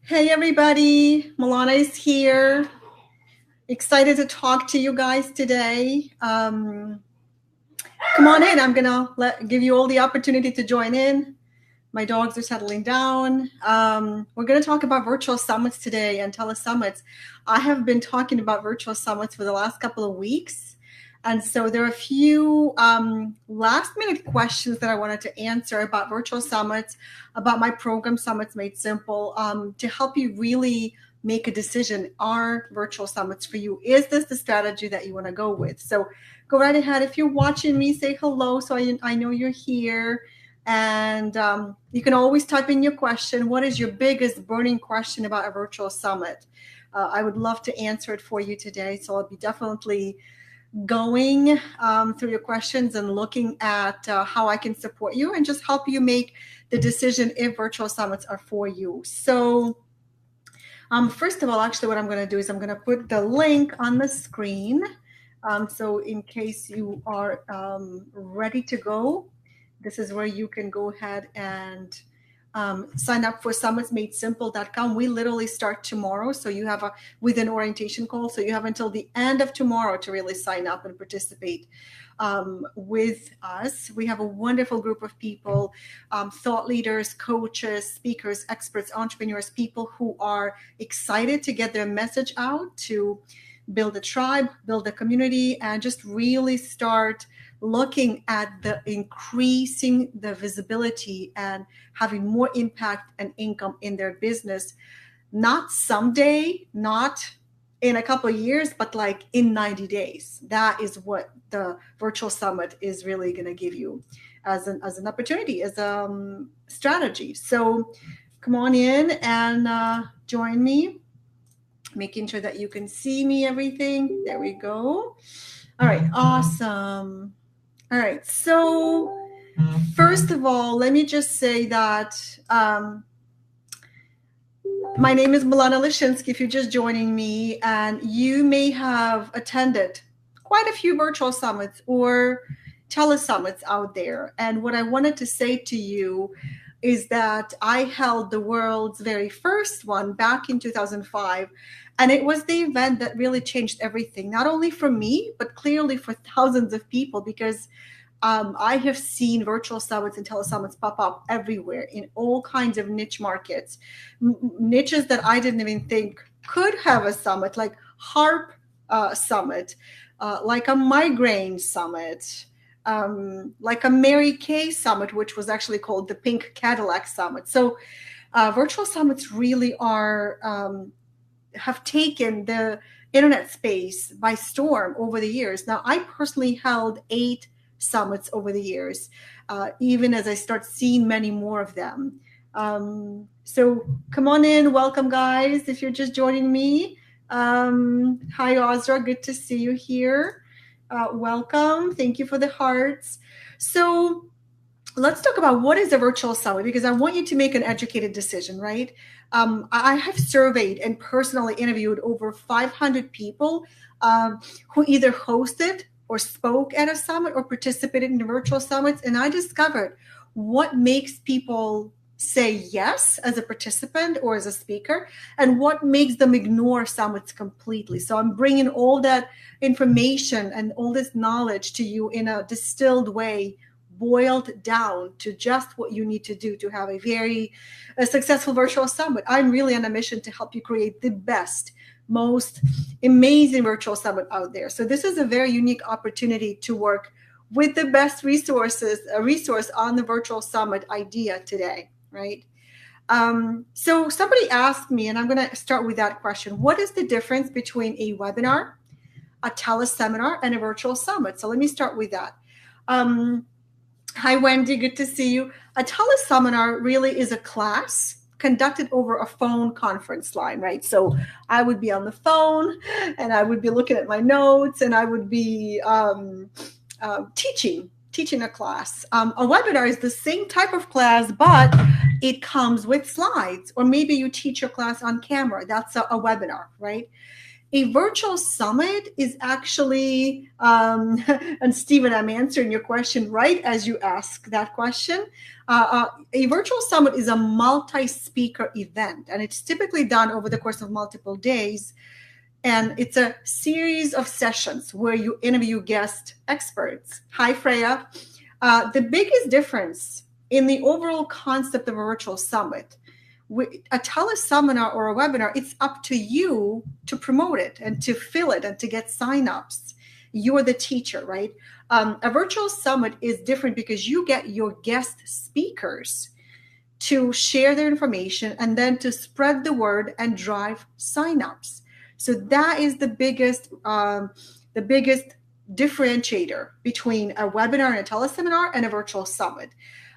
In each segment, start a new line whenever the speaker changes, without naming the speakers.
Hey everybody, Milana is here. Excited to talk to you guys today. Come on in. I'm gonna give you all the opportunity to join in. My dogs are settling down. We're gonna talk about virtual summits today and telesummits. I have been talking about virtual summits for the last couple of weeks. And so there are a few last minute questions that I wanted to answer about virtual summits, about my program, Summits Made Simple, to help you really make a decision. Are virtual summits for you? Is this the strategy that you want to go with? So go right ahead. If you're watching me, say hello so I know you're here. And you can always type in your question. What is your biggest burning question about a virtual summit? I would love to answer it for you today. So I'll be definitely going through your questions and looking at how I can support you and just help you make the decision if virtual summits are for you. So first of all, actually what I'm going to do is I'm going to put the link on the screen. So in case you are ready to go, this is where you can go ahead and sign up for summitsmadesimple.com. We literally start tomorrow. So you have with an orientation call. So you have until the end of tomorrow to really sign up and participate with us. We have a wonderful group of people, thought leaders, coaches, speakers, experts, entrepreneurs, people who are excited to get their message out, to build a tribe, build a community, and just really start looking at the increasing the visibility and having more impact and income in their business, not someday, not in a couple of years, but like in 90 days. That is what the virtual summit is really going to give you as an opportunity, as a strategy. So come on in and join me, making sure that you can see me, everything. There we go. All right, awesome. All right, so first of all, let me just say that my name is Milana Leshinsky, if you're just joining me, and you may have attended quite a few virtual summits or telesummits out there. And what I wanted to say to you is that I held the world's very first one back in 2005. And it was the event that really changed everything, not only for me, but clearly for thousands of people, because I have seen virtual summits and telesummits pop up everywhere in all kinds of niche markets, niches that I didn't even think could have a summit, like HARP summit, like a migraine summit, like a Mary Kay summit, which was actually called the Pink Cadillac Summit. So virtual summits really are have taken the internet space by storm over the years. Now, I personally held 8 summits over the years, even as I start seeing many more of them. So come on in. Welcome, guys, if you're just joining me. Hi, Ozra. Good to see you here. Welcome. Thank you for the hearts. So let's talk about what is a virtual summit, because I want you to make an educated decision, right? I have surveyed and personally interviewed over 500 people who either hosted or spoke at a summit or participated in virtual summits. And I discovered what makes people say yes as a participant or as a speaker, and what makes them ignore summits completely. So I'm bringing all that information and all this knowledge to you in a distilled way, boiled down to just what you need to do to have a successful virtual summit. I'm really on a mission to help you create the best, most amazing virtual summit out there. So this is a very unique opportunity to work with the best resource on the virtual summit idea today, right? So somebody asked me, and I'm going to start with that question: what is the difference between a webinar, a teleseminar, and a virtual summit? So let me start with that. Hi, Wendy. Good to see you. A teleseminar really is a class conducted over a phone conference line, right? So I would be on the phone and I would be looking at my notes and I would be teaching a class. A webinar is the same type of class, but it comes with slides, or maybe you teach your class on camera. That's a webinar, right? A virtual summit is actually, and Stephen, I'm answering your question right as you ask that question. A virtual summit is a multi-speaker event, and it's typically done over the course of multiple days. And it's a series of sessions where you interview guest experts. Hi, Freya. The biggest difference in the overall concept of a virtual summit, a teleseminar or a webinar, it's up to you to promote it and to fill it and to get signups. You're the teacher, right? A virtual summit is different because you get your guest speakers to share their information and then to spread the word and drive signups. So that is the biggest differentiator between a webinar and a teleseminar and a virtual summit.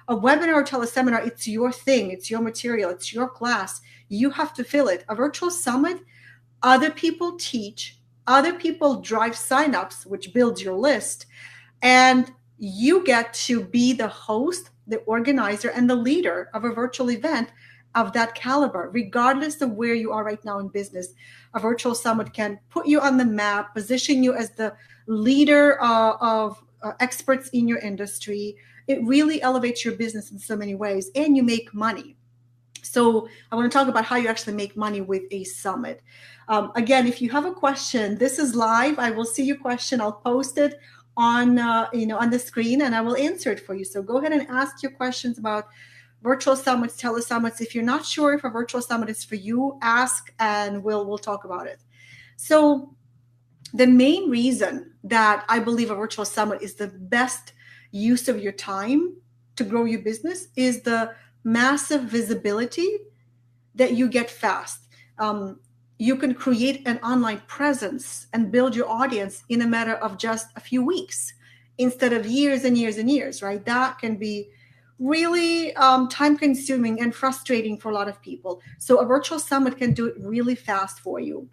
A webinar or teleseminar, it's your thing, it's your material, it's your class. You have to fill it. A virtual summit, other people teach, other people drive signups, which builds your list, and you get to be the host, the organizer, and the leader of a virtual event of that caliber, regardless of where you are right now in business. A virtual summit can put you on the map, position you as the leader of experts in your industry. It really elevates your business in so many ways, and you make money. So I want to talk about how you actually make money with a summit. Again, if you have a question, this is live. I will see your question. I'll post it on on the screen, and I will answer it for you. So go ahead and ask your questions about virtual summits, telesummits. If you're not sure if a virtual summit is for you, ask, and we'll talk about it. So the main reason that I believe a virtual summit is the best use of your time to grow your business is the massive visibility that you get fast. You can create an online presence and build your audience in a matter of just a few weeks instead of years and years and years, right? That can be really time consuming and frustrating for a lot of people. So a virtual summit can do it really fast for you.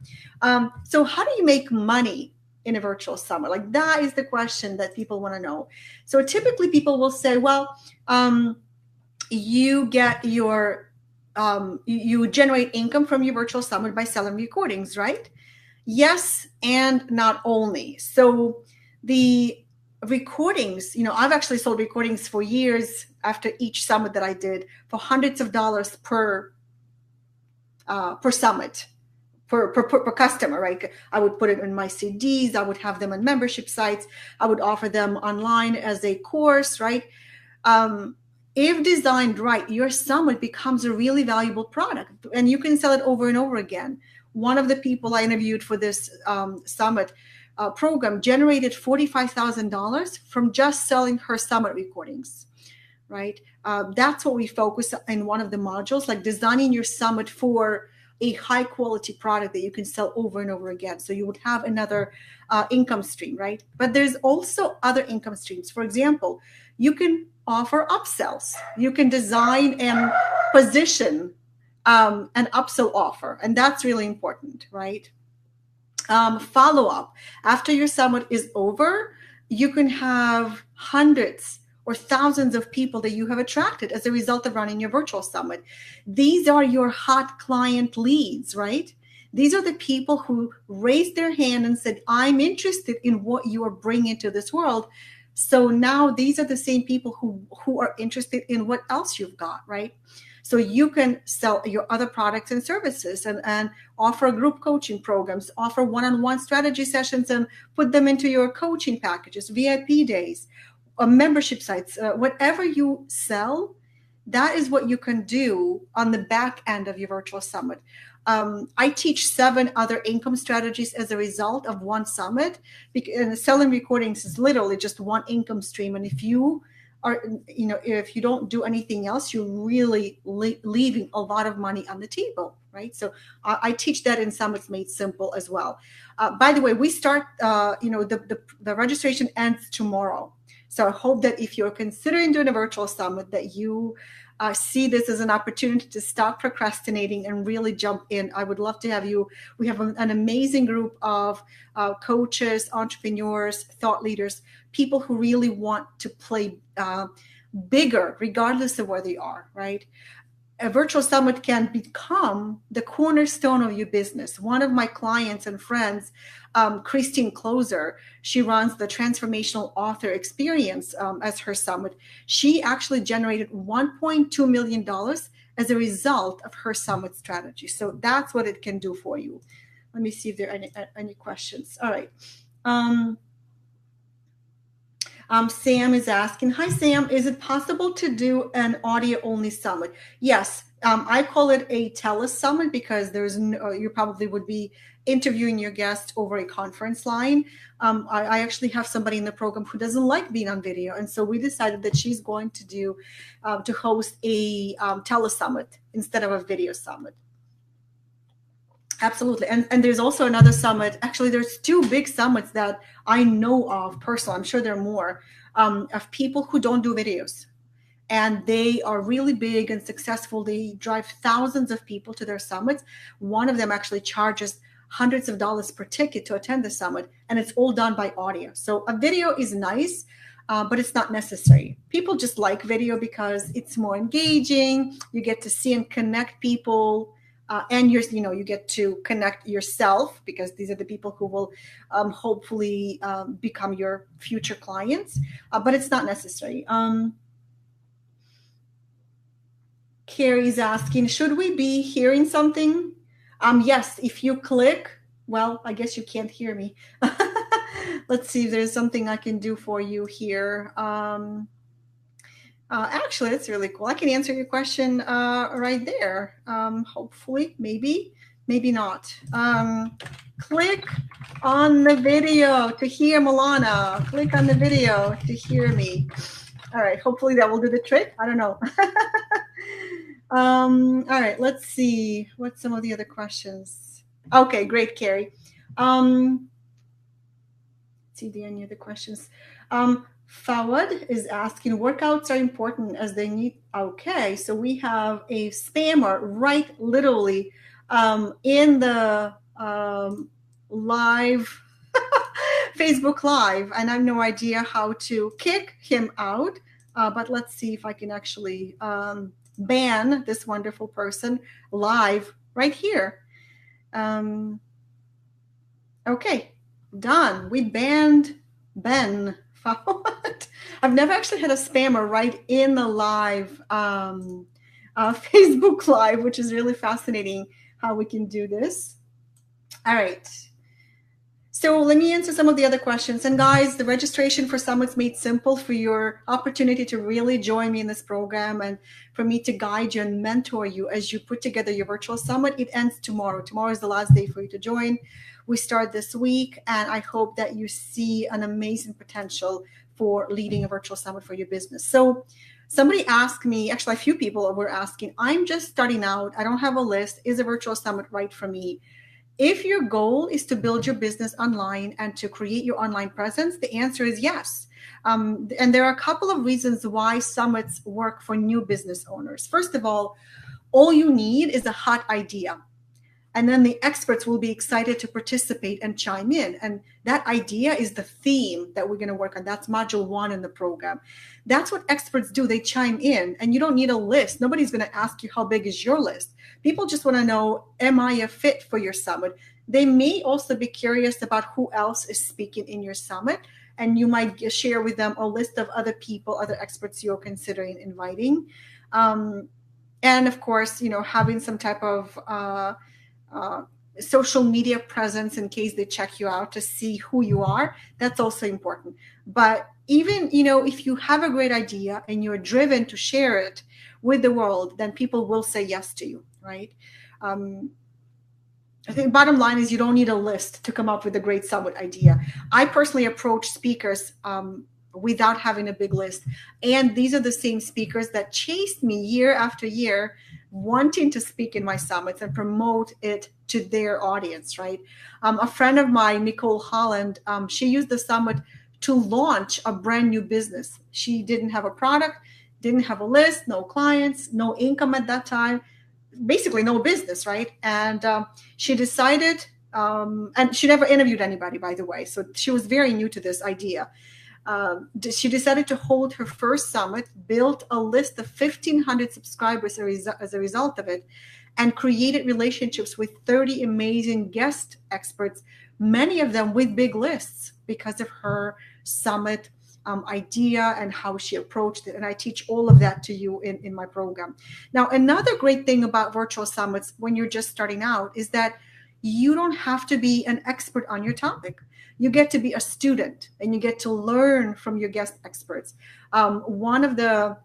So how do you make money in a virtual summit? Like, that is the question that people want to know. So typically people will say, well, you get your you generate income from your virtual summit by selling recordings, right? Yes, and not only. So the recordings, I've actually sold recordings for years after each summit that I did for hundreds of dollars per summit, per customer, right? I would put it in my CDs. I would have them on membership sites. I would offer them online as a course, right? If designed right, your summit becomes a really valuable product, and you can sell it over and over again. One of the people I interviewed for this summit program generated $45,000 from just selling her summit recordings, right? That's what we focus in one of the modules, like designing your summit for a high quality product that you can sell over and over again. So you would have another income stream, right? But there's also other income streams. For example, you can offer upsells. You can design and position an upsell offer, and that's really important, right? Follow up. After your summit is over, you can have hundreds or thousands of people that you have attracted as a result of running your virtual summit. These are your hot client leads, right? These are the people who raised their hand and said, I'm interested in what you are bringing to this world. So now these are the same people who are interested in what else you've got, right? So you can sell your other products and services and offer group coaching programs, offer one-on-one strategy sessions and put them into your coaching packages, VIP days, membership sites, whatever you sell, that is what you can do on the back end of your virtual summit. I teach 7 other income strategies as a result of one summit. And selling recordings is literally just one income stream. And if you don't do anything else, you're really leaving a lot of money on the table, right? So I teach that in Summits Made Simple as well. By the way, we start, the registration ends tomorrow. So I hope that if you're considering doing a virtual summit, that you see this as an opportunity to stop procrastinating and really jump in. I would love to have you. We have an amazing group of coaches, entrepreneurs, thought leaders, people who really want to play bigger, regardless of where they are, right? a virtual summit can become the cornerstone of your business. One of my clients and friends, Christine Closer, she runs the Transformational Author Experience as her summit. She actually generated $1.2 million as a result of her summit strategy. So that's what it can do for you. Let me see if there are any questions. All right. Sam is asking, hi, Sam, is it possible to do an audio-only summit? Yes, I call it a tele-summit because there's no, you probably would be interviewing your guest over a conference line. I actually have somebody in the program who doesn't like being on video, and so we decided that she's going to host a tele-summit instead of a video summit. Absolutely. And there's also another summit. Actually, there's two big summits that I know of personally. I'm sure there are more of people who don't do videos. And they are really big and successful. They drive thousands of people to their summits. One of them actually charges hundreds of dollars per ticket to attend the summit. And it's all done by audio. So a video is nice, but it's not necessary. People just like video because it's more engaging. You get to see and connect people. And you get to connect yourself because these are the people who will hopefully become your future clients, but it's not necessary. Carrie's asking, should we be hearing something? Yes, if you click, well, I guess you can't hear me. Let's see if there's something I can do for you here. Actually, that's really cool. I can answer your question right there. Hopefully, maybe not. Click on the video to hear Milana. Click on the video to hear me. All right, hopefully that will do the trick. I don't know. All right, let's see. What's some of the other questions? Okay, great, Carrie. Let's see the any other questions. Fawad is asking, workouts are important as they need. Okay, so we have a spammer right literally in the live Facebook Live, and I have no idea how to kick him out, but let's see if I can actually ban this wonderful person live right here. Okay, done. We banned Ben. I've never actually had a spammer right in the live Facebook Live, which is really fascinating how we can do this. All right. So let me answer some of the other questions. And guys, the registration for Summit's made simple for your opportunity to really join me in this program and for me to guide you and mentor you as you put together your virtual summit. It ends tomorrow. Tomorrow is the last day for you to join. We start this week, and I hope that you see an amazing potential for leading a virtual summit for your business. So somebody asked me, actually a few people were asking, I'm just starting out. I don't have a list. Is a virtual summit right for me? If your goal is to build your business online and to create your online presence, the answer is yes. And there are a couple of reasons why summits work for new business owners. First of all you need is a hot idea. And then the experts will be excited to participate and chime in. And that idea is the theme that we're going to work on. That's module 1 in the program. That's what experts do. They chime in, and you don't need a list. Nobody's going to ask you how big is your list. People just want to know, am I a fit for your summit? They may also be curious about who else is speaking in your summit. And you might share with them a list of other people, other experts you're considering inviting. And of course, having some type of social media presence in case they check you out to see who you are. That's also important. But even, if you have a great idea and you're driven to share it with the world, then people will say yes to you, right? I think bottom line is you don't need a list to come up with a great summit idea. I personally approach speakers without having a big list. And these are the same speakers that chased me year after year, wanting to speak in my summits and promote it to their audience, right? A friend of mine, Nicole Holland, she used the summit to launch a brand new business. She didn't have a product, didn't have a list, no clients, no income at that time, basically no business, right? And she decided, and she never interviewed anybody, by the way. So she was very new to this idea. She decided to hold her first summit, built a list of 1,500 subscribers as a result of it, and created relationships with 30 amazing guest experts, many of them with big lists because of her summit idea and how she approached it. And I teach all of that to you in my program. Now, another great thing about virtual summits when you're just starting out is that you don't have to be an expert on your topic. You get to be a student and you get to learn from your guest experts. One of the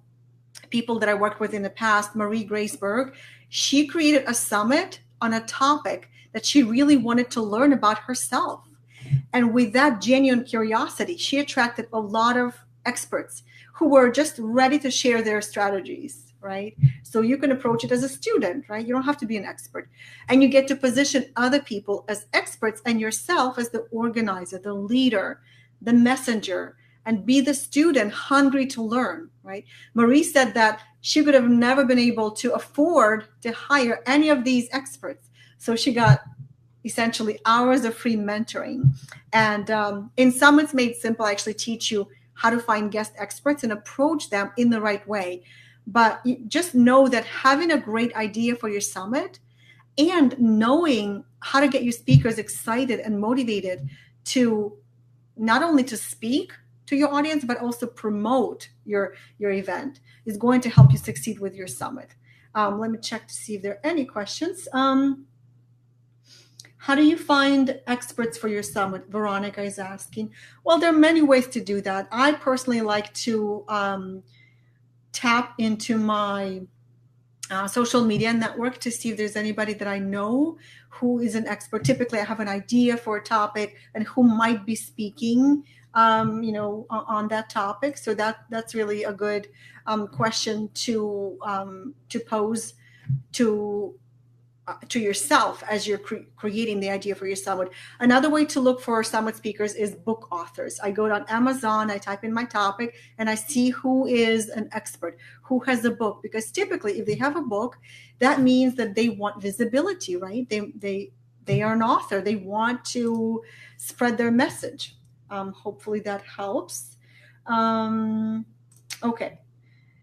people that I worked with in the past, Marie Graceberg, she created a summit on a topic that she really wanted to learn about herself. And with that genuine curiosity, she attracted a lot of experts who were just ready to share their strategies, right? So you can approach it as a student, right? You don't have to be an expert. And you get to position other people as experts and yourself as the organizer, the leader, the messenger, and be the student hungry to learn, right? Marie said that she could have never been able to afford to hire any of these experts. So she got essentially hours of free mentoring. And in Summits Made Simple, I actually teach you how to find guest experts and approach them in the right way. But just know that having a great idea for your summit and knowing how to get your speakers excited and motivated to not only to speak to your audience, but also promote your event is going to help you succeed with your summit. Let me check to see if there are any questions. How do you find experts for your summit? Veronica is asking. Well, there are many ways to do that. I personally like to tap into my social media network to see if there's anybody that I know who is an expert. Typically, I have an idea for a topic and who might be speaking, on that topic. So that's really a good question to pose to yourself as you're creating the idea for your summit. Another way to look for summit speakers is book authors. I go on Amazon, I type in my topic, and I see who is an expert, who has a book. Because typically, if they have a book, that means that they want visibility, right? They are an author. They want to spread their message. Hopefully that helps. Okay,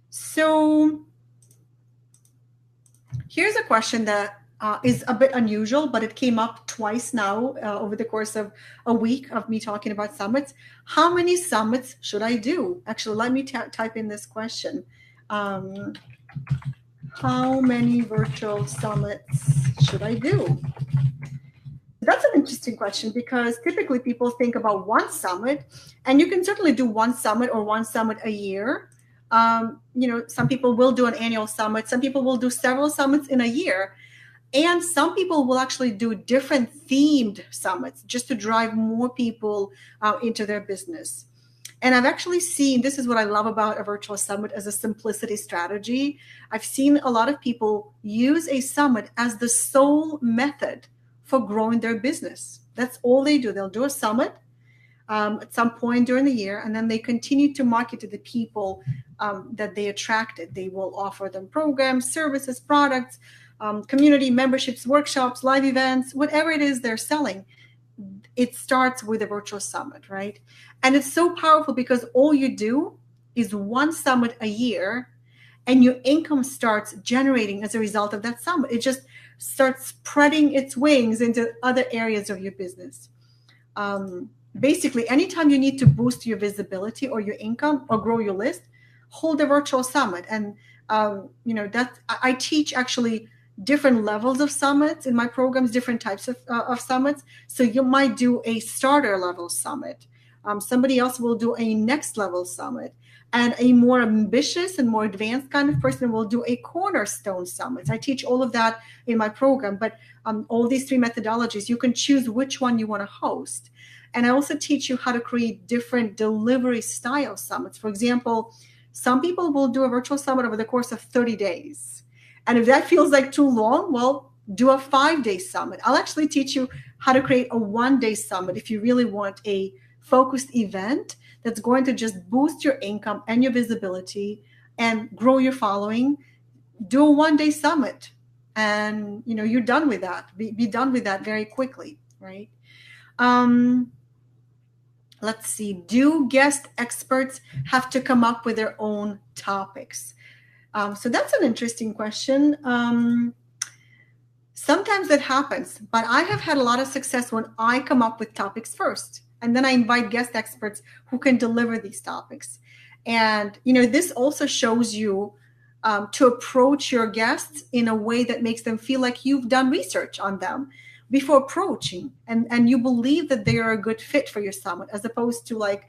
so here's a question that is a bit unusual, but it came up twice now over the course of a week of me talking about summits. How many summits should I do? Actually, let me type in this question. How many virtual summits should I do? That's an interesting question because typically people think about one summit, and you can certainly do one summit or one summit a year. Some people will do an annual summit. Some people will do several summits in a year. And some people will actually do different themed summits just to drive more people into their business. And I've actually seen, this is what I love about a virtual summit as a simplicity strategy. I've seen a lot of people use a summit as the sole method for growing their business. That's all they do. They'll do a summit at some point during the year, and then they continue to market to the people that they attracted. They will offer them programs, services, products, community memberships, workshops, live events, whatever it is they're selling. It starts with a virtual summit, right? And it's so powerful because all you do is one summit a year, and your income starts generating as a result of that summit. It just starts spreading its wings into other areas of your business. Basically, anytime you need to boost your visibility or your income or grow your list, hold a virtual summit. And I teach actually different levels of summits in my programs, different types of summits. So you might do a starter level summit. Somebody else will do a next level summit. And a more ambitious and more advanced kind of person will do a cornerstone summit. I teach all of that in my program, but all these three methodologies, you can choose which one you want to host. And I also teach you how to create different delivery style summits. For example, some people will do a virtual summit over the course of 30 days. And if that feels like too long, well, do a 5-day summit. I'll actually teach you how to create a 1-day summit if you really want a focused event that's going to just boost your income and your visibility and grow your following. Do a 1-day summit, and you're done with that. Be done with that very quickly, right? Let's see. Do guest experts have to come up with their own topics? So that's an interesting question. Sometimes that happens, but I have had a lot of success when I come up with topics first, and then I invite guest experts who can deliver these topics. And this also shows you to approach your guests in a way that makes them feel like you've done research on them before approaching, and you believe that they are a good fit for your summit, as opposed to like,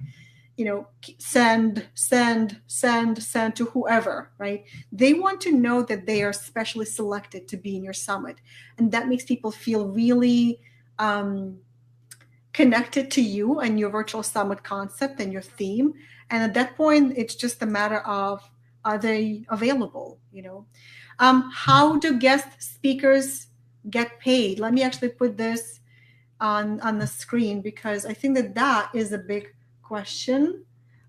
send to whoever, right? They want to know that they are specially selected to be in your summit. And that makes people feel really connected to you and your virtual summit concept and your theme. And at that point, it's just a matter of, are they available? How do guest speakers get paid? Let me actually put this on the screen, because I think that is a big question.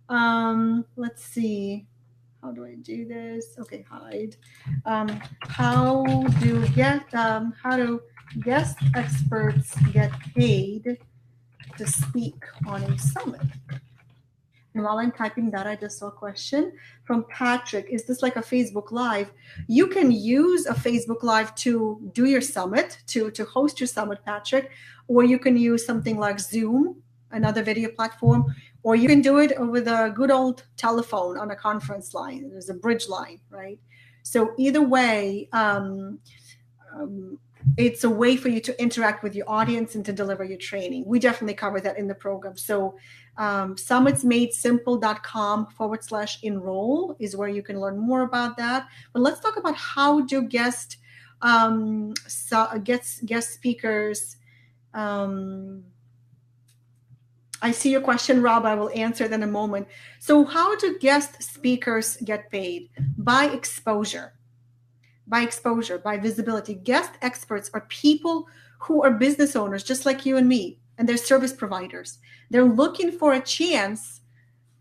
Let's see. How do I do this? Okay, hide. How do guest experts get paid to speak on a summit? And while I'm typing that, I just saw a question from Patrick. Is this like a Facebook Live? You can use a Facebook Live to do your summit, to host your summit, Patrick, or you can use something like Zoom, another video platform, or you can do it over the good old telephone on a conference line. There's a bridge line, right? So either way, it's a way for you to interact with your audience and to deliver your training. We definitely cover that in the program. So summitsmadesimple.com/enroll is where you can learn more about that. But let's talk about how do guest speakers. I see your question, Rob. I will answer it in a moment. So how do guest speakers get paid? By exposure, by visibility. Guest experts are people who are business owners, just like you and me, and they're service providers. They're looking for a chance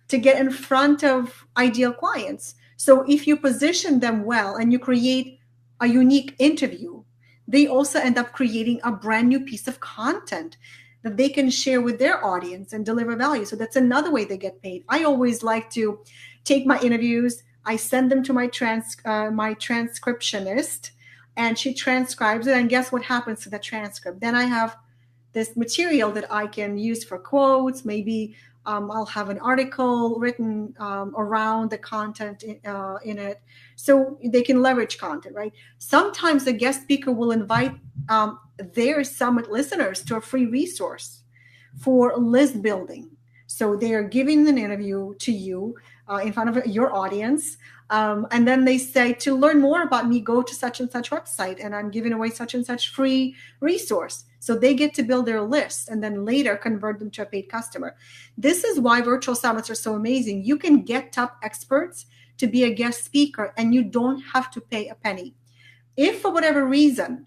to get in front of ideal clients. So if you position them well and you create a unique interview, they also end up creating a brand new piece of content that they can share with their audience and deliver value. So that's another way they get paid. I always like to take my interviews, I send them to my transcriptionist, and she transcribes it. And guess what happens to the transcript? Then I have this material that I can use for quotes. Maybe I'll have an article written around the content in it, so they can leverage content, right? Sometimes the guest speaker will invite their summit listeners to a free resource for list building. So they are giving an interview to you in front of your audience. And then they say, to learn more about me, go to such and such website, and I'm giving away such and such free resource. So they get to build their list and then later convert them to a paid customer. This is why virtual summits are so amazing. You can get top experts to be a guest speaker and you don't have to pay a penny. If for whatever reason,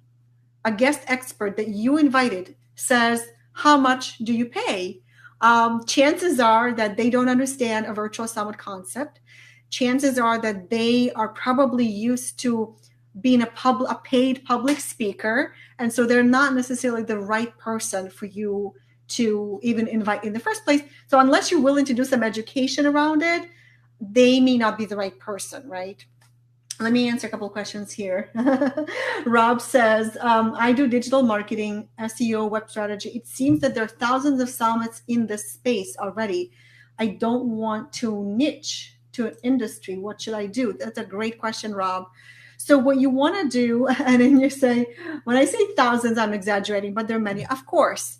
a guest expert that you invited says, how much do you pay? Chances are that they don't understand a virtual summit concept. Chances are that they are probably used to being a paid public speaker, and so they're not necessarily the right person for you to even invite in the first place. So unless you're willing to do some education around it, they may not be the right person, right? Let me answer a couple of questions here. Rob says, I do digital marketing, SEO, web strategy. It seems that there are thousands of summits in this space already. I don't want to niche to an industry. What should I do? That's a great question, Rob. So what you want to do, and then you say, when I say thousands, I'm exaggerating, but there are many. Of course,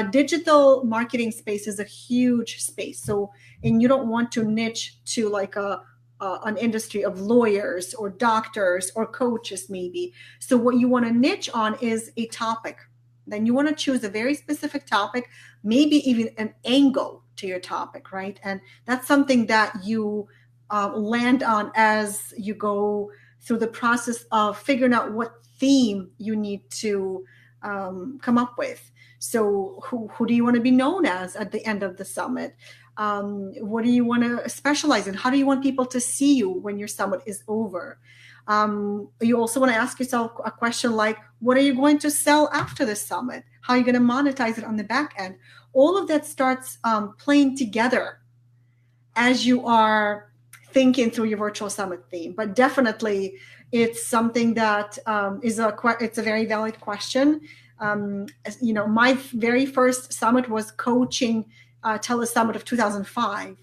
digital marketing space is a huge space. So, and you don't want to niche to like an industry of lawyers or doctors or coaches maybe. So what you want to niche on is a topic. Then you want to choose a very specific topic, maybe even an angle to your topic, right? And that's something that you land on as you go through the process of figuring out what theme you need to come up with. So who do you want to be known as at the end of the summit? What do you want to specialize in? How do you want people to see you when your summit is over? You also want to ask yourself a question like, what are you going to sell after the summit? how you're going to monetize it on the back end. All of that starts playing together as you are thinking through your virtual summit theme. But definitely, it's something that it's a very valid question. My very first summit was coaching telesummit of 2005.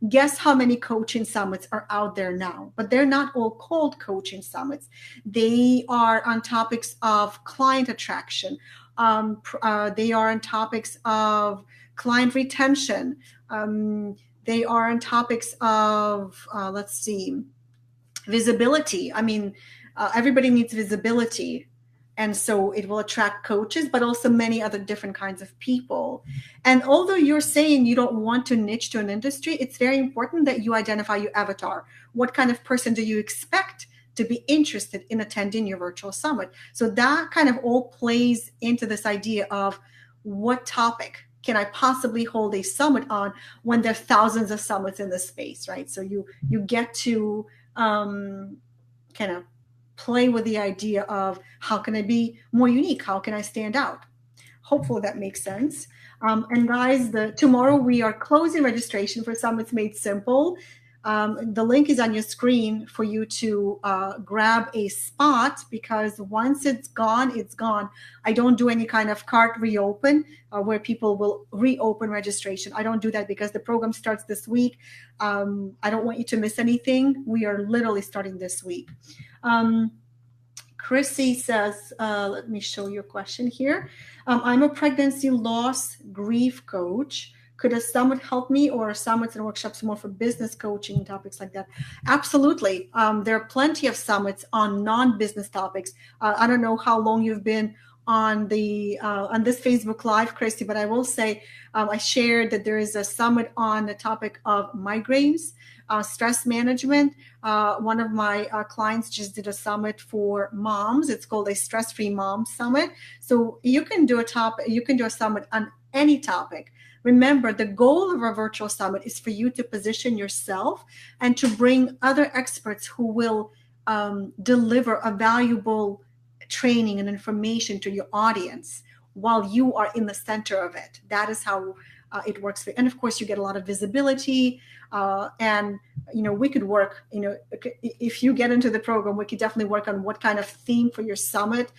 Guess how many coaching summits are out there now? But they're not all called coaching summits. They are on topics of client attraction. They are on topics of client retention. They are on topics of, visibility. I mean, everybody needs visibility. And so it will attract coaches, but also many other different kinds of people. And although you're saying you don't want to niche to an industry, it's very important that you identify your avatar. What kind of person do you expect to be interested in attending your virtual summit? So that kind of all plays into this idea of what topic can I possibly hold a summit on when there are thousands of summits in the space, right? So you get to kind of play with the idea of how can I be more unique? How can I stand out? Hopefully that makes sense. And guys, tomorrow we are closing registration for Summits Made Simple. The link is on your screen for you to grab a spot, because once it's gone, it's gone. I don't do any kind of cart reopen where people will reopen registration. I don't do that because the program starts this week. I don't want you to miss anything. We are literally starting this week. Chrissy says, let me show you a question here. I'm a pregnancy loss grief coach. Could a summit help me, or are summits and workshops more for business coaching and topics like that? Absolutely. There are plenty of summits on non-business topics. I don't know how long you've been on this Facebook Live, Christy, but I will say I shared that there is a summit on the topic of migraines, stress management. One of my clients just did a summit for moms. It's called a Stress-Free Mom Summit. So you can do a summit on any topic. Remember, the goal of a virtual summit is for you to position yourself and to bring other experts who will deliver a valuable training and information to your audience while you are in the center of it. That is how it works. And of course, you get a lot of visibility. And we could work, if you get into the program, we could definitely work on what kind of theme for your summit.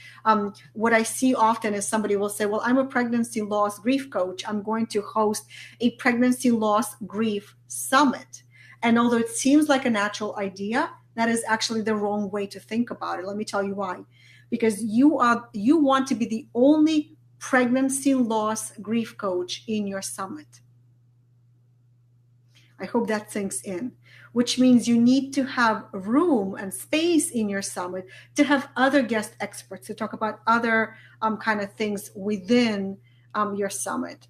What I see often is somebody will say, well, I'm a pregnancy loss grief coach. I'm going to host a pregnancy loss grief summit. And although it seems like a natural idea, that is actually the wrong way to think about it. Let me tell you why. Because you want to be the only pregnancy loss grief coach in your summit. I hope that sinks in, which means you need to have room and space in your summit to have other guest experts to talk about other kind of things within your summit.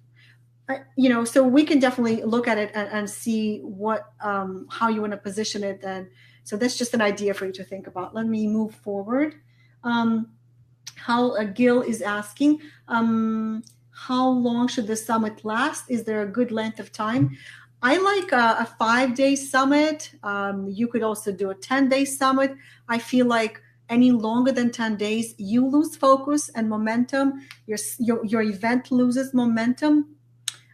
So we can definitely look at it and see what how you want to position it. And so that's just an idea for you to think about. Let me move forward. Gil is asking, how long should the summit last? Is there a good length of time? I like a 5-day summit. You could also do a 10-day summit. I feel like any longer than 10 days, you lose focus and momentum. Your event loses momentum.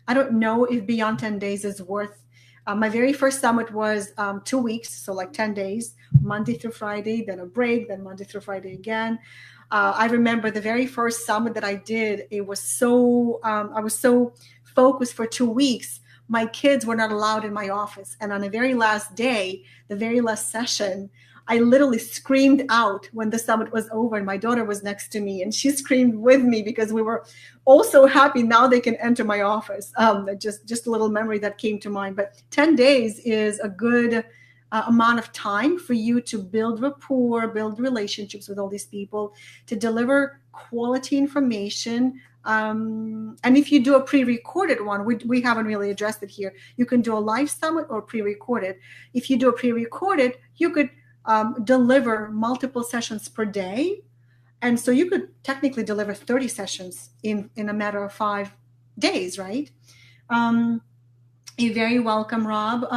I don't know if beyond 10 days is worth. My very first summit was 2 weeks, so like 10 days, Monday through Friday, then a break, then Monday through Friday again. I remember the very first summit that I did, it was so, I was so focused for 2 weeks. My kids were not allowed in my office. And on the very last day, the very last session, I literally screamed out when the summit was over, and my daughter was next to me and she screamed with me because we were all so happy now they can enter my office. Just a little memory that came to mind. But 10 days is a good amount of time for you to build rapport, build relationships with all these people, to deliver quality information. And if you do a pre-recorded one, we haven't really addressed it here. You can do a live summit or pre-recorded. If you do a pre-recorded, you could deliver multiple sessions per day. And so you could technically deliver 30 sessions in a matter of 5 days, right? You're very welcome, Rob.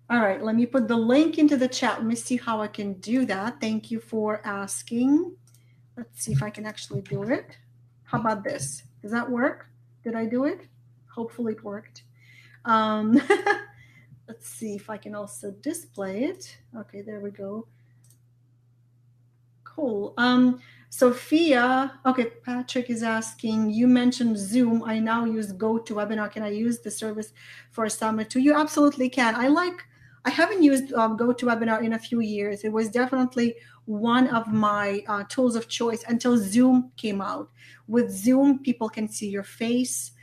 All right, let me put the link into the chat. Let me see how I can do that. Thank you for asking. Let's see if I can actually do it. How about this? Does that work? Did I do it? Hopefully it worked. Um, let's see if I can also display it. Okay, there we go. Cool. Sophia, okay, Patrick is asking, you mentioned Zoom. I now use GoToWebinar. Can I use the service for a summit too? You absolutely can. I haven't used GoToWebinar in a few years. It was definitely one of my tools of choice until Zoom came out. With Zoom, people can see your face.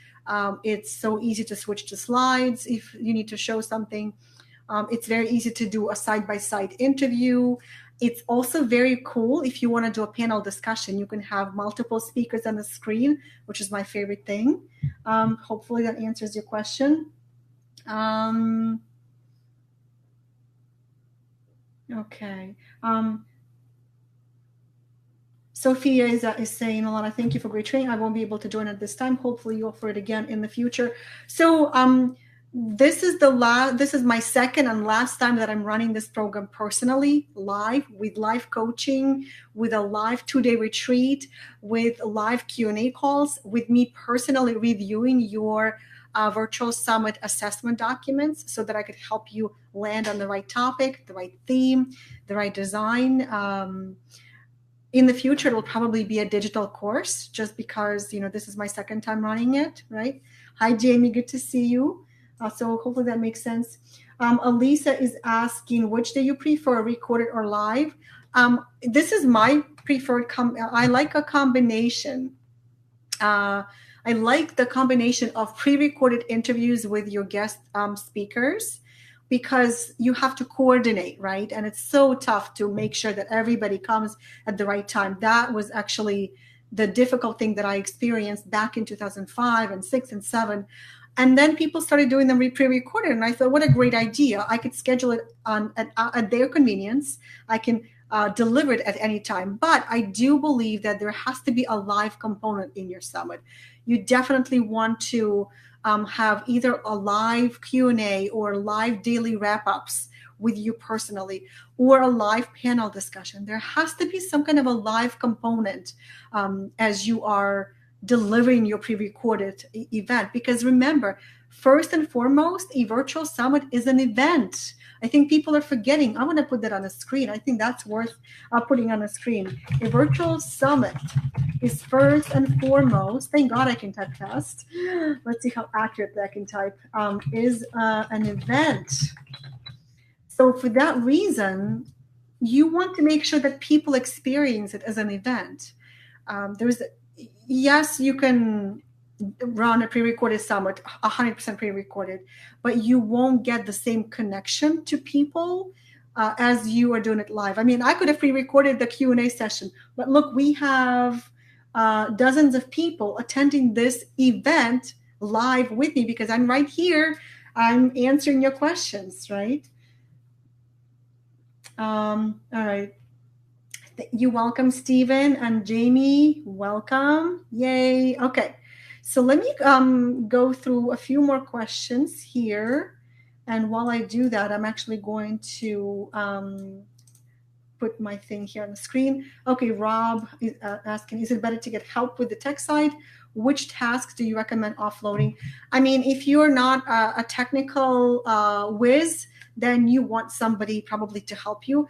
It's so easy to switch to slides if you need to show something. It's very easy to do a side-by-side interview. It's also very cool if you want to do a panel discussion. You can have multiple speakers on the screen, which is my favorite thing. Hopefully that answers your question. Okay. Sophia is saying, Milana, thank you for great training. I won't be able to join at this time. Hopefully you offer it again in the future. So this is my second and last time that I'm running this program personally, live, with live coaching, with a live 2-day retreat, with live Q&A calls, with me personally reviewing your virtual summit assessment documents so that I could help you land on the right topic, the right theme, the right design. In the future, it'll probably be a digital course just because, this is my second time running it, right? Hi, Jamie, good to see you. So hopefully that makes sense. Elisa is asking, which do you prefer, recorded or live? This is my preferred, I like a combination. I like the combination of pre-recorded interviews with your guest speakers, because you have to coordinate, right? And it's so tough to make sure that everybody comes at the right time. That was actually the difficult thing that I experienced back in 2005 and 6 and 7. And then people started doing them pre-recorded, and I thought, what a great idea. I could schedule it at their convenience. I can deliver it at any time. But I do believe that there has to be a live component in your summit. You definitely want to have either a live Q&A or live daily wrap-ups with you personally, or a live panel discussion. There has to be some kind of a live component as you are delivering your pre-recorded event. Because remember, first and foremost, a virtual summit is an event. I think people are forgetting. I'm going to put that on the screen. I think that's worth putting on the screen. A virtual summit is first and foremost, thank God I can type fast. Let's see how accurate that I can type, is an event. So for that reason, you want to make sure that people experience it as an event. Yes, you can run a pre-recorded summit, 100% pre-recorded, but you won't get the same connection to people as you are doing it live. I mean, I could have pre-recorded the Q&A session, but look, we have dozens of people attending this event live with me because I'm right here. I'm answering your questions, right? All right. You're welcome, Stephen and Jamie. Welcome. Yay. Okay. So let me go through a few more questions here. And while I do that, I'm actually going to put my thing here on the screen. Okay, Rob is asking, is it better to get help with the tech side? Which tasks do you recommend offloading? I mean, if you're not a technical whiz, then you want somebody probably to help you.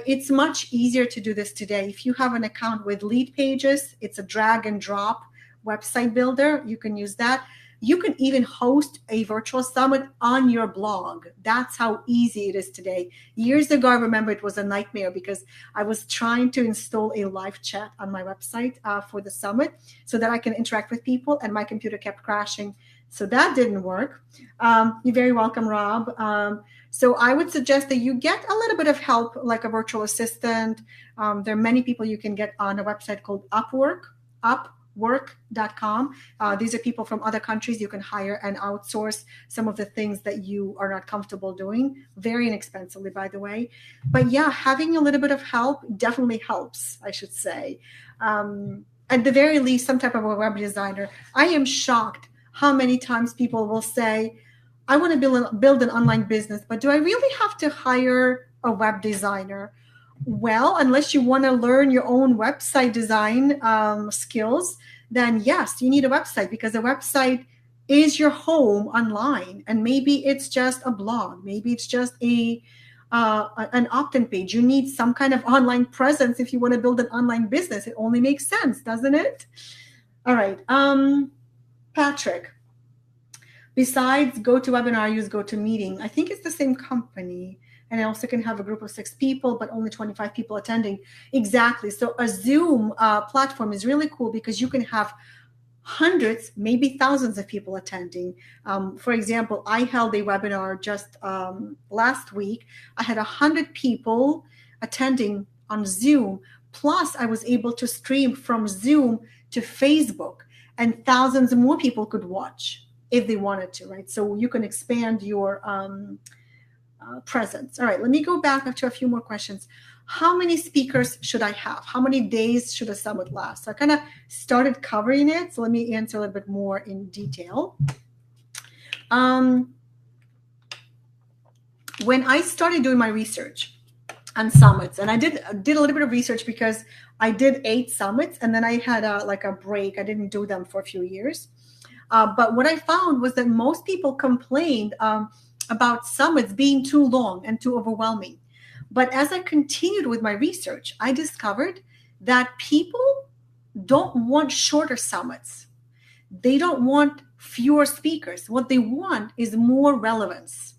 It's much easier to do this today. If you have an account with Lead Pages, it's a drag and drop website builder. You can use that. You can even host a virtual summit on your blog. That's how easy it is today. Years ago, I remember it was a nightmare because I was trying to install a live chat on my website for the summit so that I can interact with people, and my computer kept crashing. So that didn't work. You're very welcome, Rob. So I would suggest that you get a little bit of help, like a virtual assistant. There are many people you can get on a website called Upwork.com. These are people from other countries. You can hire and outsource some of the things that you are not comfortable doing, very inexpensively, by the way. But yeah, having a little bit of help definitely helps, I should say. At the very least, some type of a web designer. I am shocked how many times people will say, I want to build an online business, but do I really have to hire a web designer? Well, unless you want to learn your own website design skills, then yes, you need a website, because a website is your home online. And maybe it's just a blog, maybe it's just an opt-in page. You need some kind of online presence if you want to build an online business. It only makes sense, doesn't it? All right, Patrick. Besides GoToWebinar, I use GoToMeeting. I think it's the same company. And I also can have a group of 6 people, but only 25 people attending. Exactly. So a Zoom platform is really cool because you can have hundreds, maybe thousands of people attending. For example, I held a webinar just last week. I had 100 people attending on Zoom. Plus, I was able to stream from Zoom to Facebook, and thousands more people could watch if they wanted to, right? So you can expand your presence. All right, let me go back to a few more questions. How many speakers should I have? How many days should a summit last? So I kind of started covering it. So let me answer a little bit more in detail. When I started doing my research on summits, and I did a little bit of research because I did 8 summits, and then I had a break. I didn't do them for a few years. But what I found was that most people complained about summits being too long and too overwhelming. But as I continued with my research, I discovered that people don't want shorter summits. They don't want fewer speakers. What they want is more relevance.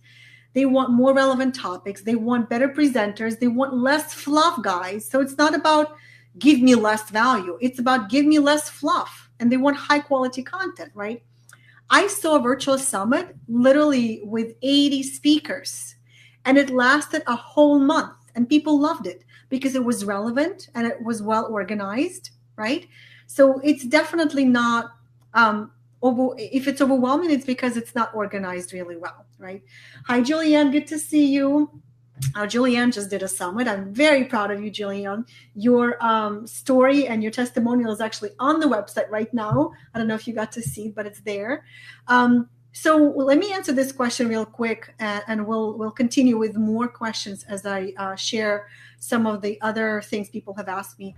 They want more relevant topics. They want better presenters. They want less fluff, guys. So it's not about give me less value. It's about give me less fluff. And they want high quality content, right? I saw a virtual summit literally with 80 speakers, and it lasted a whole month, and people loved it because it was relevant and it was well organized, right? So it's definitely not, if it's overwhelming, it's because it's not organized really well, right? Hi, Julianne, good to see you. Julianne just did a summit. I'm very proud of you, Julianne. Your story and your testimonial is actually on the website right now. I don't know if you got to see it, but it's there. So let me answer this question real quick, and we'll continue with more questions as I share some of the other things people have asked me.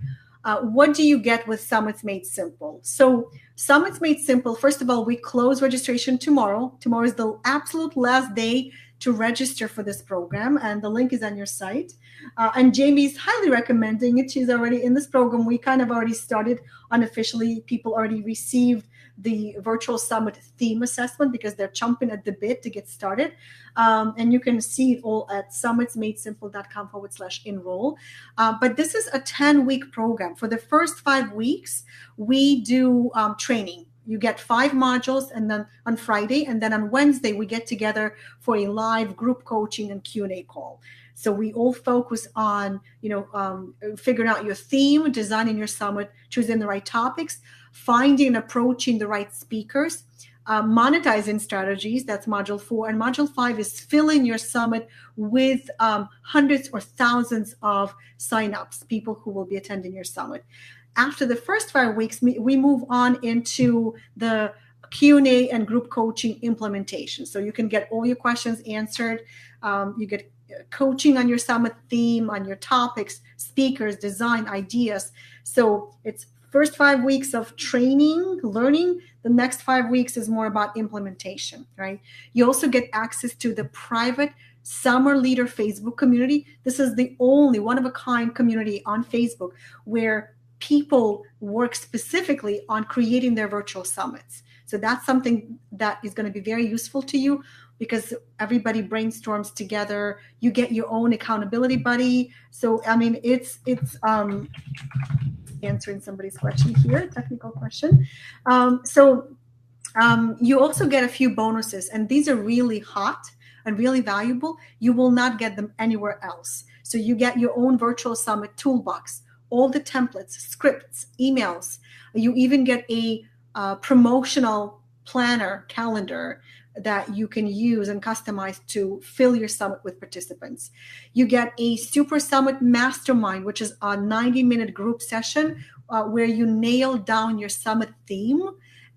What do you get with Summits Made Simple? So Summits Made Simple, first of all, we close registration tomorrow. Tomorrow is the absolute last day to register for this program, and the link is on your site. And Jamie's highly recommending it. She's already in this program. We kind of already started unofficially. People already received the virtual summit theme assessment because they're chomping at the bit to get started. And you can see it all at summitsmadesimple.com/enroll. But this is a 10-week program. For the first 5 weeks, we do training. You get 5 modules, and then on Friday, and then on Wednesday, we get together for a live group coaching and Q&A call. So we all focus on, figuring out your theme, designing your summit, choosing the right topics, finding and approaching the right speakers, monetizing strategies. That's module 4. And module 5 is filling your summit with hundreds or thousands of signups, people who will be attending your summit. After the first 5 weeks, we move on into the Q&A and group coaching implementation. So you can get all your questions answered. You get coaching on your summit theme, on your topics, speakers, design, ideas. So it's first 5 weeks of training, learning. The next 5 weeks is more about implementation, right? You also get access to the private Summer Leader Facebook community. This is the only one-of-a-kind community on Facebook where people work specifically on creating their virtual summits. So that's something that is going to be very useful to you because everybody brainstorms together. You get your own accountability buddy. So, I mean, it's answering somebody's question here, technical question. You also get a few bonuses, and these are really hot and really valuable. You will not get them anywhere else. So you get your own virtual summit toolbox, all the templates, scripts, emails. You even get a promotional planner calendar that you can use and customize to fill your summit with participants. You get a Super Summit Mastermind, which is a 90-minute group session where you nail down your summit theme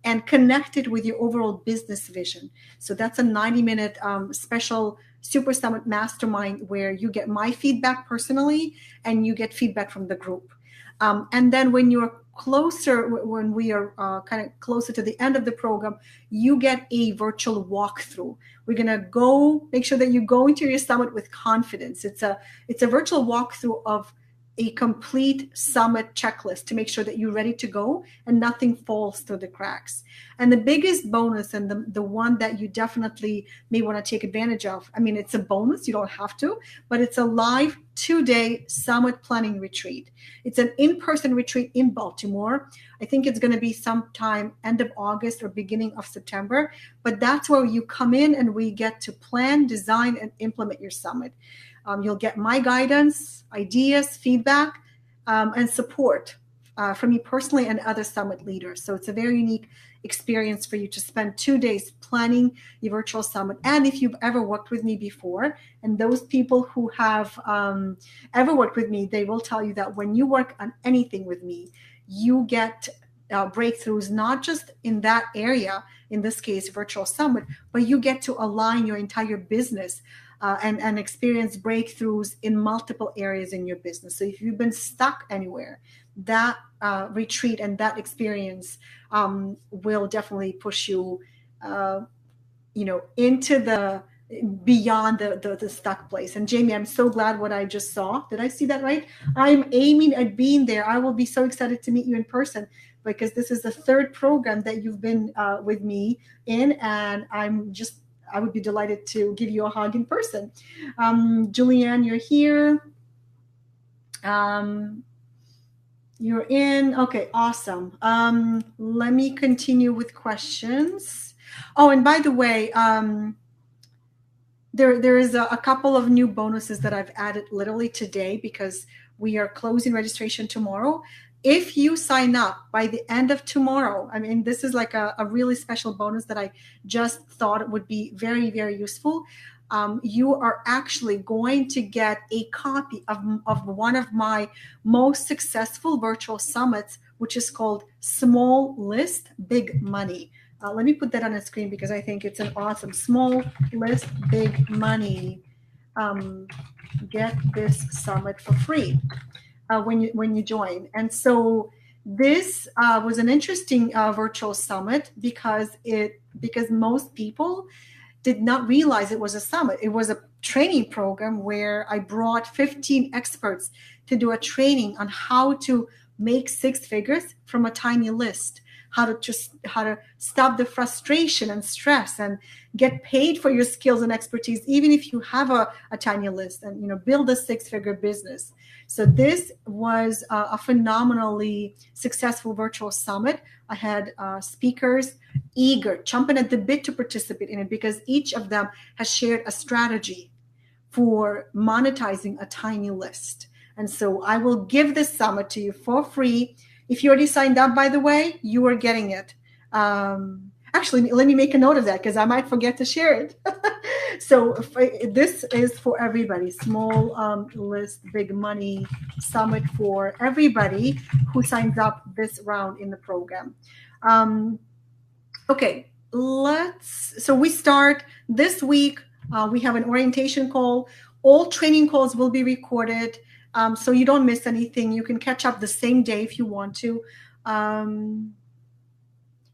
and connect it with your overall business vision. So that's a 90-minute special Super Summit Mastermind where you get my feedback personally and you get feedback from the group. And then when you're closer, when we are kind of closer to the end of the program, you get a virtual walkthrough. We're gonna make sure that you go into your summit with confidence. It's a virtual walkthrough of a complete summit checklist to make sure that you're ready to go and nothing falls through the cracks. And the biggest bonus, and the one that you definitely may want to take advantage of, I mean, it's a bonus, you don't have to, but it's a live 2-day summit planning retreat. It's an in-person retreat in Baltimore. I think it's going to be sometime end of August or beginning of September, but that's where you come in and we get to plan, design, and implement your summit. You'll get my guidance, ideas, feedback, and support from me personally and other summit leaders. So it's a very unique experience for you to spend 2 days planning your virtual summit. And if you've ever worked with me before, and those people who have ever worked with me, they will tell you that when you work on anything with me, you get breakthroughs, not just in that area, in this case, virtual summit, but you get to align your entire business and experience breakthroughs in multiple areas in your business. So if you've been stuck anywhere, that retreat and that experience will definitely push you, into the beyond the stuck place. And Jamie, I'm so glad what I just saw. Did I see that right? I'm aiming at being there. I will be so excited to meet you in person because this is the third program that you've been with me in, and I would be delighted to give you a hug in person. Julianne, you're here. You're in. Okay, awesome. Let me continue with questions. Oh, and by the way, there is a couple of new bonuses that I've added literally today because we are closing registration tomorrow. If you sign up by the end of tomorrow, I mean, this is like a really special bonus that I just thought would be very, very useful. You are actually going to get a copy of one of my most successful virtual summits, which is called Small List, Big Money. Let me put that on the screen because I think it's an awesome Small List, Big Money. Get this summit for free. When you join. And so this was an interesting virtual summit because most people did not realize it was a summit. It was a training program where I brought 15 experts to do a training on how to make 6 figures from a tiny list, how to stop the frustration and stress and get paid for your skills and expertise, even if you have a tiny list, and build a 6-figure business. So this was a phenomenally successful virtual summit. I had speakers eager, chomping at the bit to participate in it because each of them has shared a strategy for monetizing a tiny list. And so I will give this summit to you for free. If you already signed up, by the way, you are getting it. Actually, let me make a note of that because I might forget to share it. So this is for everybody. Small List, Big Money Summit for everybody who signs up this round in the program. Okay, so we start this week. We have an orientation call. All training calls will be recorded. So you don't miss anything. You can catch up the same day if you want to.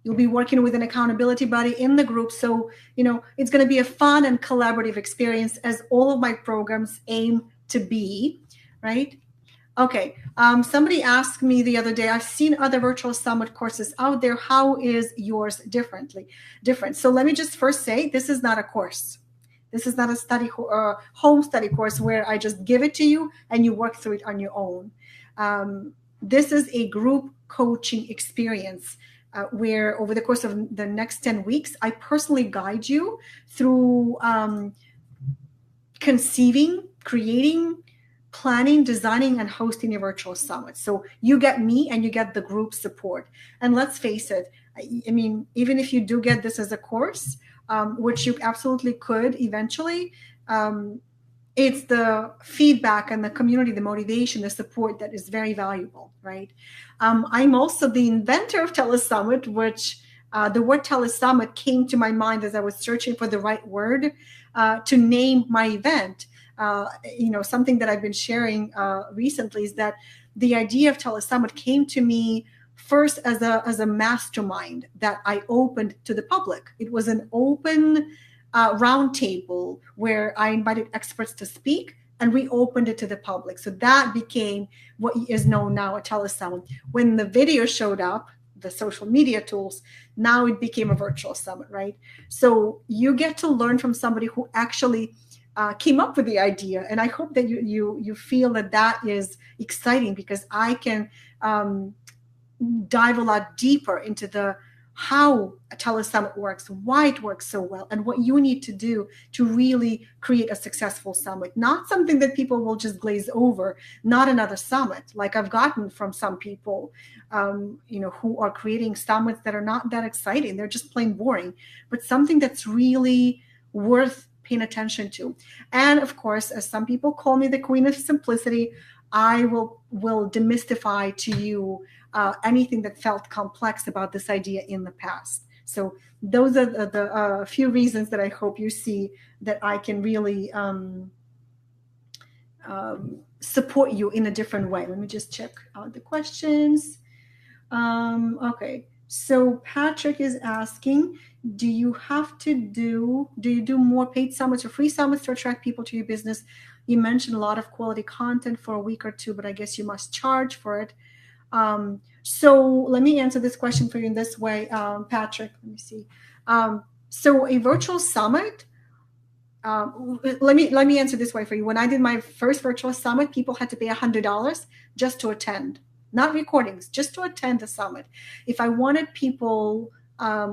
You'll be working with an accountability buddy in the group. So, it's going to be a fun and collaborative experience as all of my programs aim to be, right? Okay. Somebody asked me the other day, I've seen other virtual summit courses out there. How is yours different? So let me just first say, this is not a course. This is not a home study course where I just give it to you and you work through it on your own. This is a group coaching experience where over the course of the next 10 weeks, I personally guide you through conceiving, creating, planning, designing, and hosting a virtual summit. So you get me and you get the group support. And let's face it, I mean, even if you do get this as a course, which you absolutely could eventually, it's the feedback and the community, the motivation, the support that is very valuable, right? I'm also the inventor of TeleSummit, which The word telesummit came to my mind as I was searching for the right word to name my event. Something that I've been sharing recently is that the idea of telesummit came to me first as a mastermind that I opened to the public. It was an open roundtable where I invited experts to speak, and we opened it to the public. So that became what is known now a telesummit. When the video showed up, the social media tools, now it became a virtual summit, right? So you get to learn from somebody who actually came up with the idea, and I hope that you feel that is exciting, because I can dive a lot deeper into how a telesummit works, why it works so well, and what you need to do to really create a successful summit. Not something that people will just glaze over, not another summit like I've gotten from some people who are creating summits that are not that exciting. They're just plain boring, but something that's really worth paying attention to. And of course, as some people call me the queen of simplicity, I will demystify to you anything that felt complex about this idea in the past. So those are the few reasons that I hope you see that I can really support you in a different way. Let me just check out the questions. Okay, so Patrick is asking, do you do more paid summits or free summits to attract people to your business? You mentioned a lot of quality content for a week or two, but I guess you must charge for it. So let me answer this question for you in this way, Patrick. Let me see. So a virtual summit, let me answer this way for you. When I did my first virtual summit, people had to pay $100 just to attend, not recordings, just to attend the summit. If I wanted people,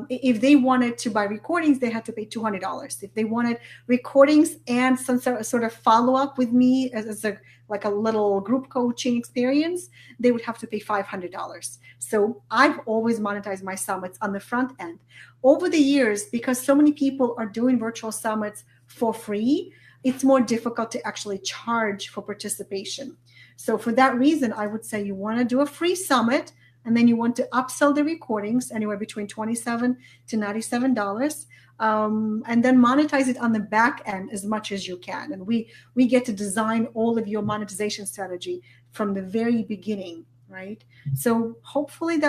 if they wanted to buy recordings, they had to pay $200. If they wanted recordings and some sort of follow-up with me as a little group coaching experience, they would have to pay $500. So I've always monetized my summits on the front end. Over the years, because so many people are doing virtual summits for free, it's more difficult to actually charge for participation. So for that reason, I would say you want to do a free summit, and then you want to upsell the recordings anywhere between $27 to $97, and then monetize it on the back end as much as you can. And we get to design all of your monetization strategy from the very beginning, right? So hopefully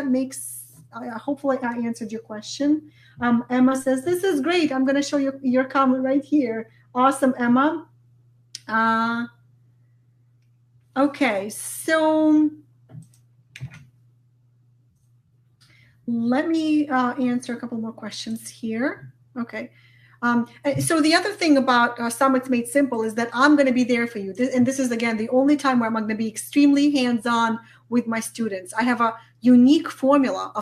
hopefully I answered your question. Emma says, this is great. I'm going to show you your comment right here. Awesome, Emma. Okay, so let me answer a couple more questions here. Okay. So the other thing about Summits Made Simple is that I'm going to be there for you. And this is, again, the only time where I'm going to be extremely hands-on with my students. I have a unique formula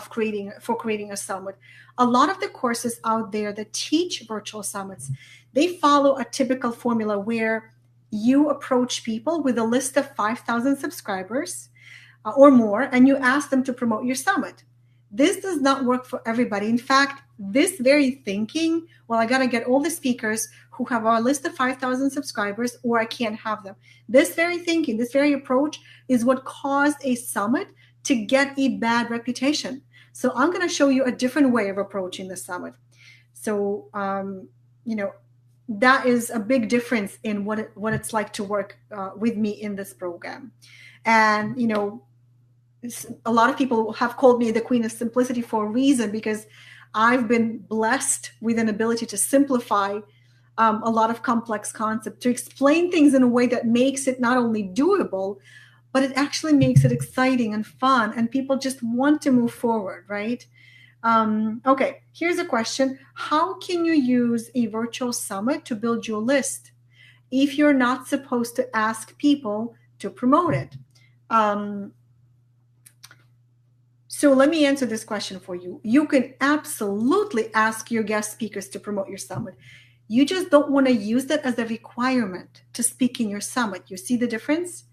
for creating a summit. A lot of the courses out there that teach virtual summits, they follow a typical formula where you approach people with a list of 5,000 subscribers or more, and you ask them to promote your summit. This does not work for everybody. In fact, this very thinking, well, I got to get all the speakers who have a list of 5,000 subscribers, or I can't have them. This very thinking, this very approach is what caused a summit to get a bad reputation. So I'm going to show you a different way of approaching the summit. So, that is a big difference in what it's like to work with me in this program. And, a lot of people have called me the queen of simplicity for a reason, because I've been blessed with an ability to simplify a lot of complex concepts, to explain things in a way that makes it not only doable, but it actually makes it exciting and fun, and people just want to move forward, right? Okay, here's a question. How can you use a virtual summit to build your list if you're not supposed to ask people to promote it? So let me answer this question for you. You can absolutely ask your guest speakers to promote your summit. You just don't want to use that as a requirement to speak in your summit. You see the difference?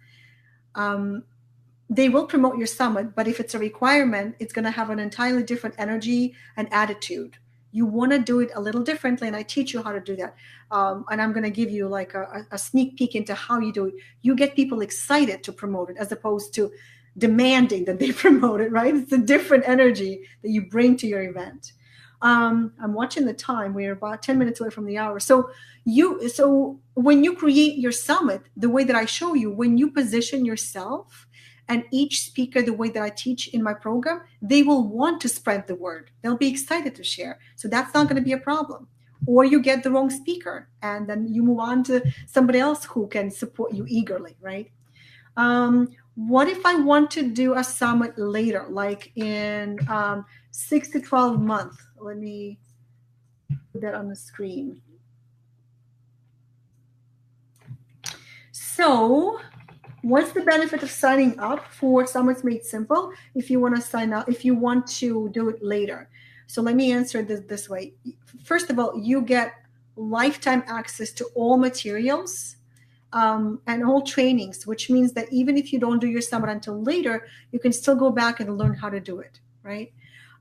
They will promote your summit, but if it's a requirement, it's going to have an entirely different energy and attitude. You want to do it a little differently, and I teach you how to do that. And I'm going to give you like a sneak peek into how you do it. You get people excited to promote it as opposed to demanding that they promote it, right? It's a different energy that you bring to your event. I'm watching the time. We're about 10 minutes away from the hour. So when you create your summit, the way that I show you, when you position yourself and each speaker, the way that I teach in my program, they will want to spread the word. They'll be excited to share. So that's not going to be a problem. Or you get the wrong speaker and then you move on to somebody else who can support you eagerly, right? What if I want to do a summit later, like in 6 to 12 months? Let me put that on the screen. So what's the benefit of signing up for Summits Made Simple if you want to sign up, if you want to do it later? So let me answer this way. First of all, you get lifetime access to all materials and all trainings, which means that even if you don't do your summit until later, you can still go back and learn how to do it, right?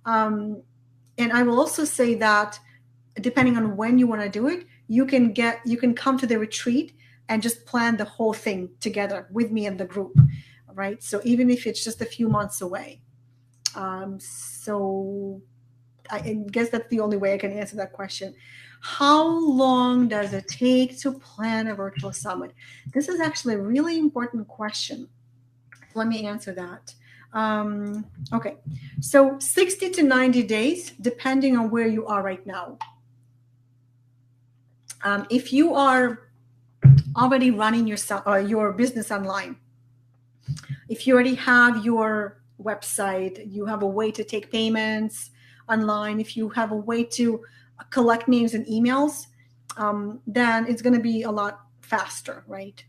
And I will also say that depending on when you want to do it, you can come to the retreat and just plan the whole thing together with me and the group, right? So even if it's just a few months away. So I guess that's the only way I can answer that question. How long does it take to plan a virtual summit? This is actually a really important question. Let me answer that. Okay, so 60 to 90 days, depending on where you are right now. If you are already running your business online, if you already have your website, you have a way to take payments online, if you have a way to collect names and emails, then it's going to be a lot faster, right?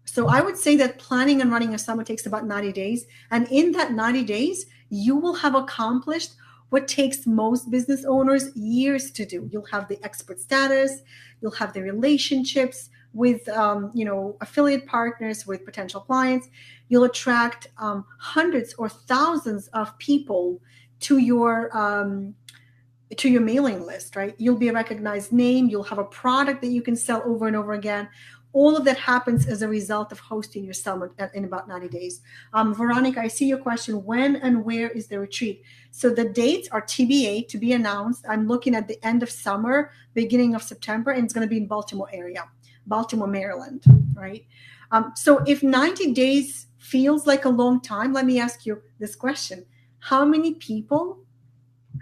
So I would say that planning and running a summit takes about 90 days. And in that 90 days, you will have accomplished what takes most business owners years to do. You'll have the expert status, you'll have the relationships with affiliate partners, with potential clients. You'll attract hundreds or thousands of people to your mailing list, right? You'll be a recognized name. You'll have a product that you can sell over and over again. All of that happens as a result of hosting your summit in about 90 days. Veronica, I see your question. When and where is the retreat? So the dates are TBA, to be announced. I'm looking at the end of summer, beginning of September, and it's going to be in Baltimore area, Baltimore, Maryland, right? So if 90 days feels like a long time, let me ask you this question. How many people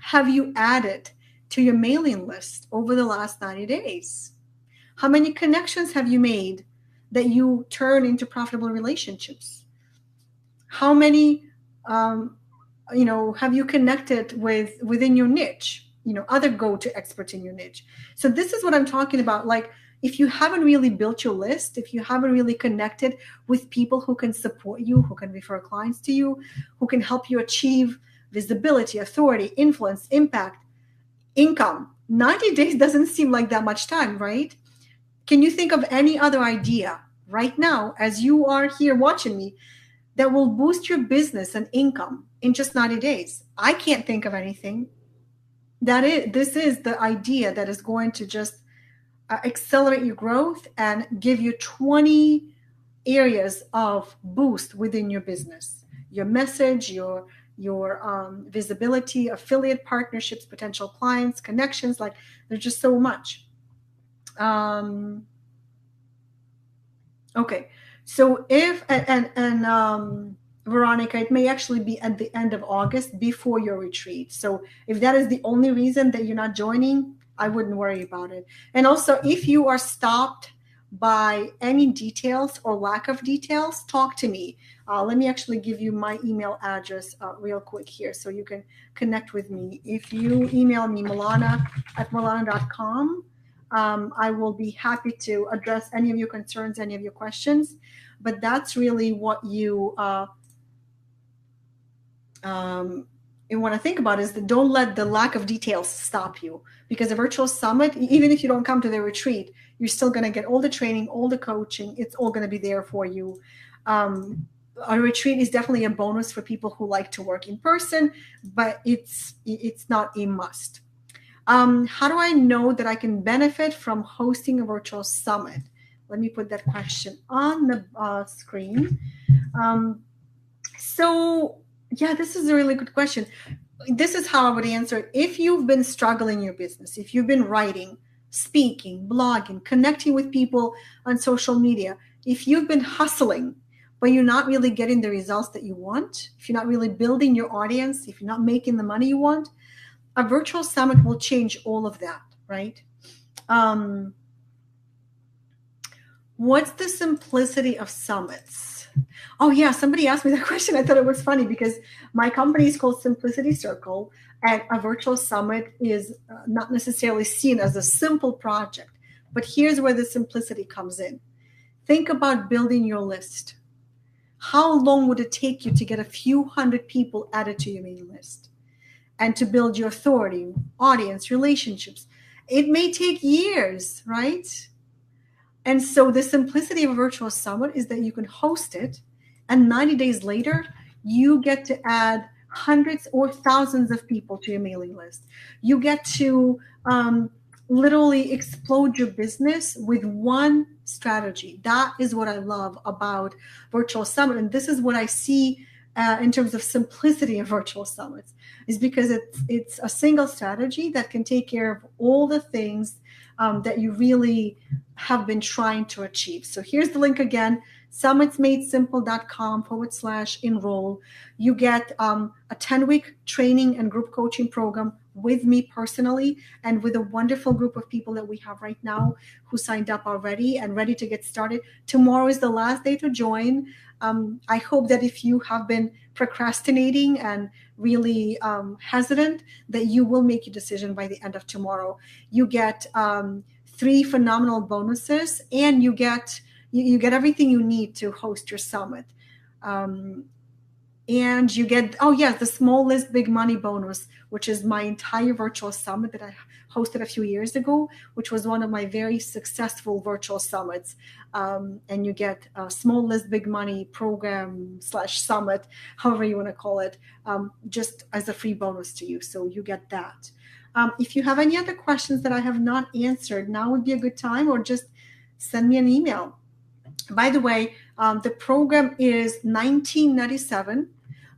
have you added to your mailing list over the last 90 days? How many connections have you made that you turn into profitable relationships? How many, have you connected within your niche, other go-to experts in your niche? So this is what I'm talking about. Like, if you haven't really built your list, if you haven't really connected with people who can support you, who can refer clients to you, who can help you achieve visibility, authority, influence, impact, income, 90 days doesn't seem like that much time, right? Can you think of any other idea right now, as you are here watching me, that will boost your business and income in just 90 days? I can't think of anything. This is the idea that is going to just accelerate your growth and give you 20 areas of boost within your business, your message, your visibility, affiliate partnerships, potential clients, connections. Like, there's just so much. Okay, so if Veronica, it may actually be at the end of August before your retreat. So if that is the only reason that you're not joining, I wouldn't worry about it. And also, if you are stopped by any details or lack of details, talk to me. Let me actually give you my email address real quick here so you can connect with me. If you email me, milana@milana.com, I will be happy to address any of your concerns, any of your questions. But that's really what you want to think about, is that don't let the lack of details stop you. Because a virtual summit, even if you don't come to the retreat, you're still going to get all the training, all the coaching. It's all going to be there for you. A retreat is definitely a bonus for people who like to work in person, but it's not a must. How do I know that I can benefit from hosting a virtual summit? Let me put that question on the screen. So yeah, this is a really good question. this is how I would answer it. If you've been struggling in your business, if you've been writing, speaking, blogging, connecting with people on social media, if you've been hustling, but you're not really getting the results that you want, if you're not really building your audience, if you're not making the money you want, a virtual summit will change all of that, right? What's the simplicity of summits? Oh yeah, somebody asked me that question. I thought it was funny because my company is called Simplicity Circle, and a virtual summit is not necessarily seen as a simple project. But here's where the simplicity comes in. Think about building your list. How long would it take you to get a few hundred people added to your mailing list and to build your authority, audience, relationships? It may take years, right? And so the simplicity of a virtual summit is that you can host it, and 90 days later, you get to add hundreds or thousands of people to your mailing list. You get to literally explode your business with one strategy. That is what I love about virtual summit. And this is what I see in terms of simplicity of virtual summits, is because it's a single strategy that can take care of all the things that you really have been trying to achieve. So here's the link again, summitsmadesimple.com/enroll. You get a 10-week training and group coaching program with me personally and with a wonderful group of people that we have right now who signed up already and ready to get started. Tomorrow is the last day to join. I hope that if you have been procrastinating and really hesitant, that you will make your decision by the end of tomorrow. You get 3 phenomenal bonuses, and you get everything you need to host your summit. And you get, the small list big money bonus, which is my entire virtual summit that I hosted a few years ago, which was one of my very successful virtual summits. And you get a small list big money program /summit, however you want to call it, just as a free bonus to you. So you get that. If you have any other questions that I have not answered, now would be a good time, or just send me an email. By the way, the program is $19.97,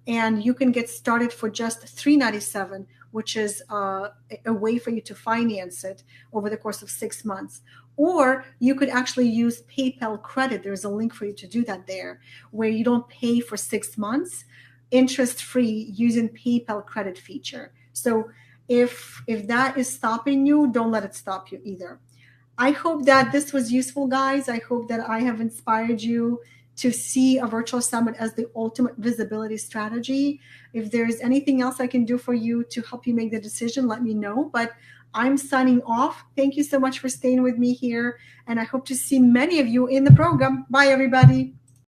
and you can get started for just $3.97, which is a way for you to finance it over the course of 6 months. Or you could actually use PayPal credit. There's a link for you to do that there, where you don't pay for 6 months, interest-free, using PayPal credit feature. So if that is stopping you, don't let it stop you either. I hope that this was useful, guys. I hope that I have inspired you to see a virtual summit as the ultimate visibility strategy. If there's anything else I can do for you to help you make the decision, let me know. But I'm signing off. Thank you so much for staying with me here, and I hope to see many of you in the program. Bye, everybody.